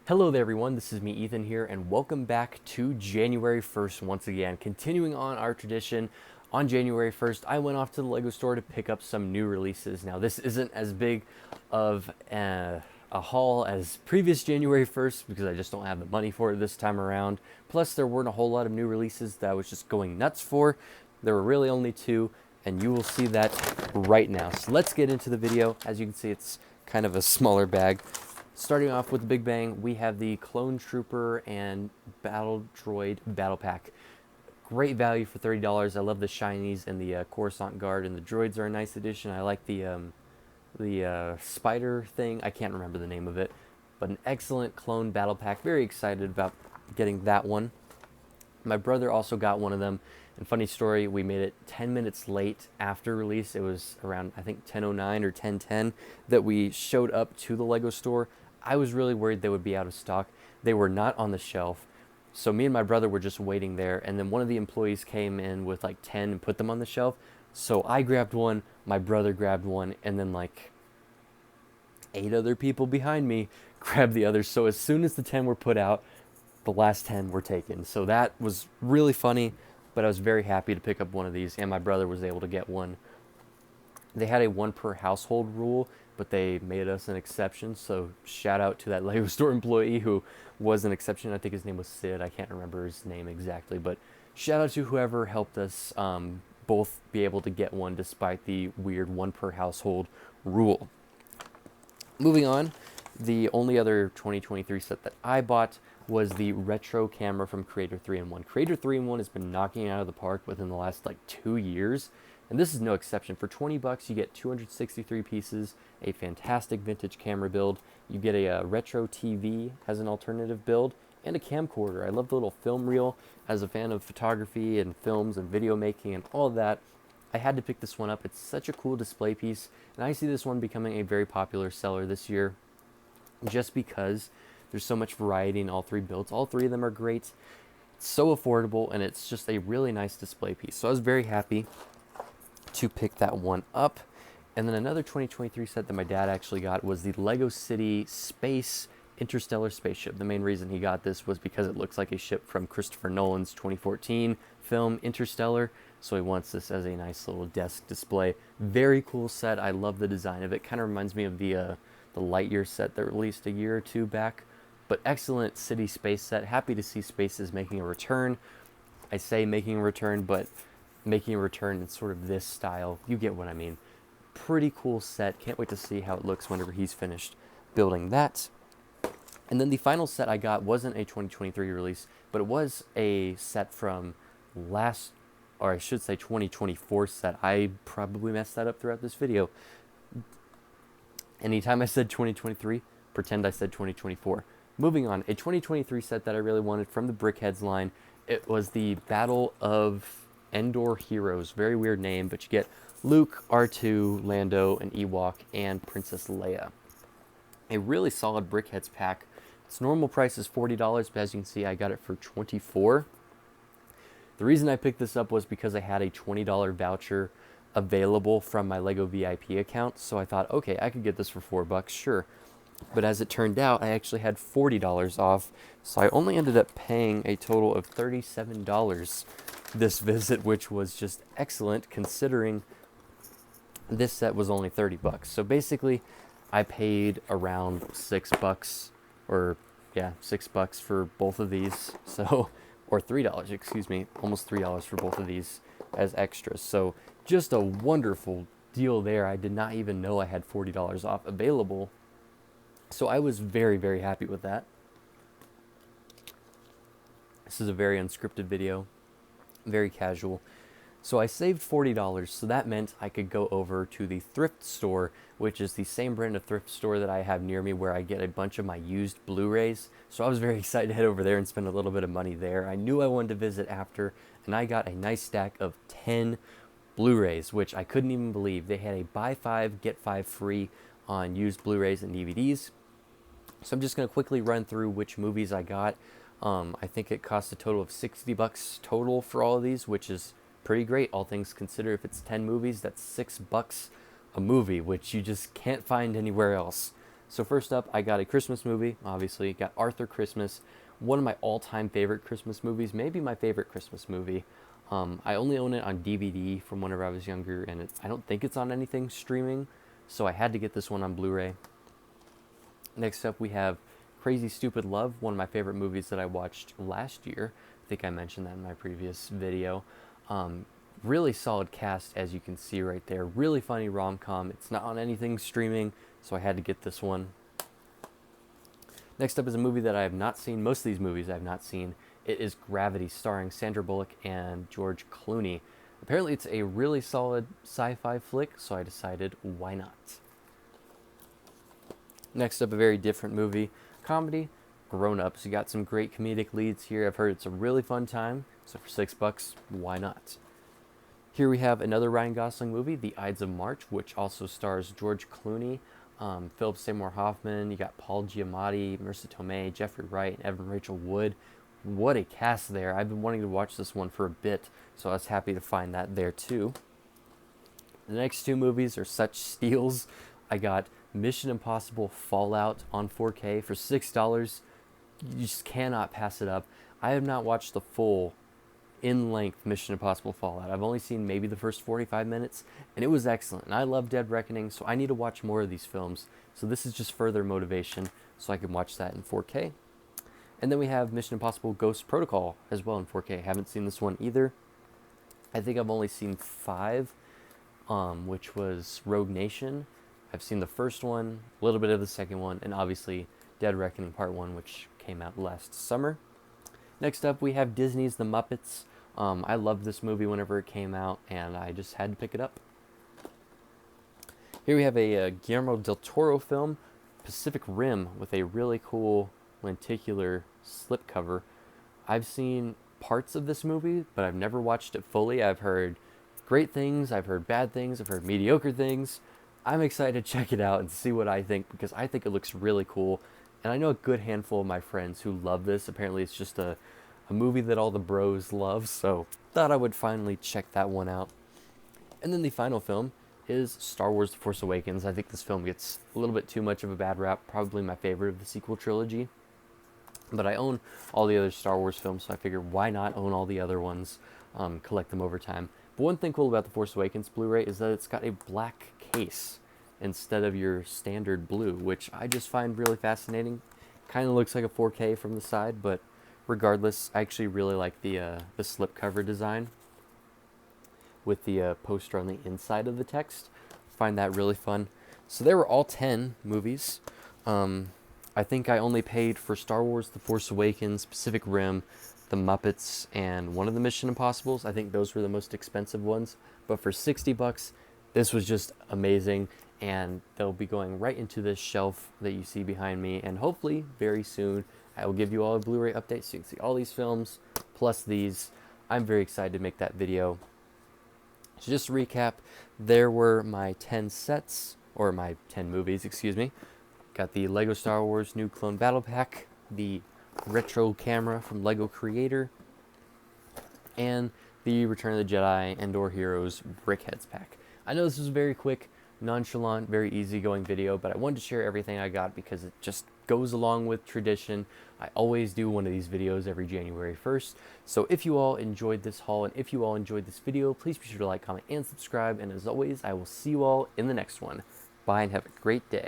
Hello there everyone, this is me Ethan here, and welcome back to January 1st once again. Continuing on our tradition, on January 1st I went off to the Lego store to pick up some new releases. Now this isn't as big of a haul as previous January 1st because I just don't have the money for it this time around. Plus there weren't a whole lot of new releases that I was just going nuts for. There were really only two, and you will see that right now. So let's get into the video. As you can see, it's kind of a smaller bag. Starting off with the big bang, we have the Clone Trooper and Battle Droid Battle Pack. Great value for $30. I love the shinies and the Coruscant Guard, and the droids are a nice addition. I like the spider thing. I can't remember the name of it, but an excellent clone battle pack. Very excited about getting that one. My brother also got one of them. And funny story, we made it 10 minutes late after release. It was around, I think, 10:09 or 10:10 that we showed up to the Lego store. I was really worried they would be out of stock. They were not on the shelf. So me and my brother were just waiting there. And then one of the employees came in with like 10 and put them on the shelf. So I grabbed one, my brother grabbed one, and then like 8 other people behind me grabbed the others. So as soon as the 10 were put out, the last 10 were taken. So that was really funny. But I was very happy to pick up one of these, and my brother was able to get one. They had a 1 per household rule, but they made us an exception, so shout out to that Lego store employee who was an exception. I think his name was Sid. I can't remember his name exactly, but shout out to whoever helped us both be able to get one despite the weird 1 per household rule. Moving on, the only other 2023 set that I bought was the retro camera from Creator 3-in-1. Creator 3-in-1 has been knocking it out of the park within the last like 2 years, and this is no exception. For 20 bucks, you get 263 pieces, a fantastic vintage camera build. You get a retro TV as an alternative build, and a camcorder. I love the little film reel. As a fan of photography and films and video making and all of that, I had to pick this one up. It's such a cool display piece, and I see this one becoming a very popular seller this year just because there's so much variety in all 3 builds. All 3 of them are great. It's so affordable, and it's just a really nice display piece. So I was very happy to pick that one up. And then another 2023 set that my dad actually got was the Lego City Space Interstellar Spaceship. The main reason he got this was because it looks like a ship from Christopher Nolan's 2014 film Interstellar. So he wants this as a nice little desk display. Very cool set. I love the design of it. Kind of reminds me of the Lightyear set that released a year or 2 back. But excellent city space set. Happy to see spaces making a return. I say making a return, but making a return in sort of this style. You get what I mean. Pretty cool set. Can't wait to see how it looks whenever he's finished building that. And then the final set I got wasn't a 2023 release, but it was a set from last, or I should say 2024 set. I probably messed that up throughout this video. Anytime I said 2023, pretend I said 2024. Moving on, a 2023 set that I really wanted from the Brickheads line. It was the Battle of Endor Heroes. Very weird name, but you get Luke, R2, Lando, and Ewok, and Princess Leia. A really solid Brickheads pack. Its normal price is $40, but as you can see, I got it for $24. The reason I picked this up was because I had a $20 voucher available from my Lego VIP account, so I thought, okay, I could get this for $4, sure. But as it turned out, I actually had $40 off, so I only ended up paying a total of $37 this visit, which was just excellent considering this set was only $30. So basically, I paid around $6, or yeah, $6 for both of these. So, or $3, excuse me, almost $3 for both of these as extras. So just a wonderful deal there. I did not even know I had $40 off available. So I was very, very happy with that. This is a very unscripted video, very casual. So I saved $40, so that meant I could go over to the thrift store, which is the same brand of thrift store that I have near me where I get a bunch of my used Blu-rays. So I was very excited to head over there and spend a little bit of money there. I knew I wanted to visit after, and I got a nice stack of 10 Blu-rays, which I couldn't even believe. They had a buy 5, get 5 free on used Blu-rays and DVDs. So I'm just going to quickly run through which movies I got. I think it cost a total of $60 total for all of these, which is pretty great, all things considered. If it's 10 movies, that's $6 a movie, which you just can't find anywhere else. So first up, I got a Christmas movie, obviously. Got Arthur Christmas, one of my all-time favorite Christmas movies, maybe my favorite Christmas movie. I only own it on DVD from whenever I was younger, and I don't think it's on anything streaming, so I had to get this one on Blu-ray. Next up, we have Crazy Stupid Love, one of my favorite movies that I watched last year. I think I mentioned that in my previous video. Really solid cast, as you can see right there. Really funny rom-com. It's not on anything streaming, so I had to get this one. Next up is a movie that I have not seen. Most of these movies I have not seen. It is Gravity, starring Sandra Bullock and George Clooney. Apparently it's a really solid sci-fi flick, so I decided, why not? Next up, a very different movie. Comedy, Grown Ups. You got some great comedic leads here. I've heard it's a really fun time, so for $6, why not? Here we have another Ryan Gosling movie, The Ides of March, which also stars George Clooney, Philip Seymour Hoffman. You got Paul Giamatti, Marissa Tomei, Jeffrey Wright, and Evan Rachel Wood. What a cast there. I've been wanting to watch this one for a bit, so I was happy to find that there too. The next two movies are such steals. I got Mission Impossible Fallout on 4K for $6. You just cannot pass it up. I have not watched the full in-length Mission Impossible Fallout. I've only seen maybe the first 45 minutes, and it was excellent. And I love Dead Reckoning, so I need to watch more of these films. So this is just further motivation so I can watch that in 4K. And then we have Mission Impossible Ghost Protocol as well in 4K. Haven't seen this one either. I think I've only seen 5, which was Rogue Nation. I've seen the first one, a little bit of the second one, and obviously Dead Reckoning Part 1, which came out last summer. Next up, we have Disney's The Muppets. I loved this movie whenever it came out, and I just had to pick it up. Here we have a Guillermo del Toro film, Pacific Rim, with a really cool lenticular slipcover. I've seen parts of this movie, but I've never watched it fully. I've heard great things, I've heard bad things, I've heard mediocre things. I'm excited to check it out and see what I think, because I think it looks really cool. And I know a good handful of my friends who love this. Apparently it's just a movie that all the bros love, so thought I would finally check that one out. And then the final film is Star Wars The Force Awakens. I think this film gets a little bit too much of a bad rap, probably my favorite of the sequel trilogy. But I own all the other Star Wars films, so I figured why not own all the other ones, collect them over time. But one thing cool about The Force Awakens Blu-ray is that it's got a black case instead of your standard blue, which I just find really fascinating. Kind of looks like a 4K from the side, but regardless, I actually really like the slipcover design with the poster on the inside of the text. Find that really fun. So they were all 10 movies. I think I only paid for Star Wars The Force Awakens, Pacific Rim, The Muppets, and one of the Mission Impossibles. I think those were the most expensive ones. But for $60, this was just amazing. And they'll be going right into this shelf that you see behind me. And hopefully, very soon, I will give you all a Blu-ray update so you can see all these films, plus these. I'm very excited to make that video. So just to recap, there were my 10 sets, or my 10 movies, excuse me. Got the Lego Star Wars New Clone Battle Pack, the retro camera from Lego Creator, and the Return of the Jedi Endor Heroes Brickheads pack. I know this was a very quick, nonchalant, very easygoing video, but I wanted to share everything I got because it just goes along with tradition. I always do one of these videos every January 1st. So if you all enjoyed this haul and if you all enjoyed this video, please be sure to like, comment, and subscribe. And as always, I will see you all in the next one. Bye and have a great day.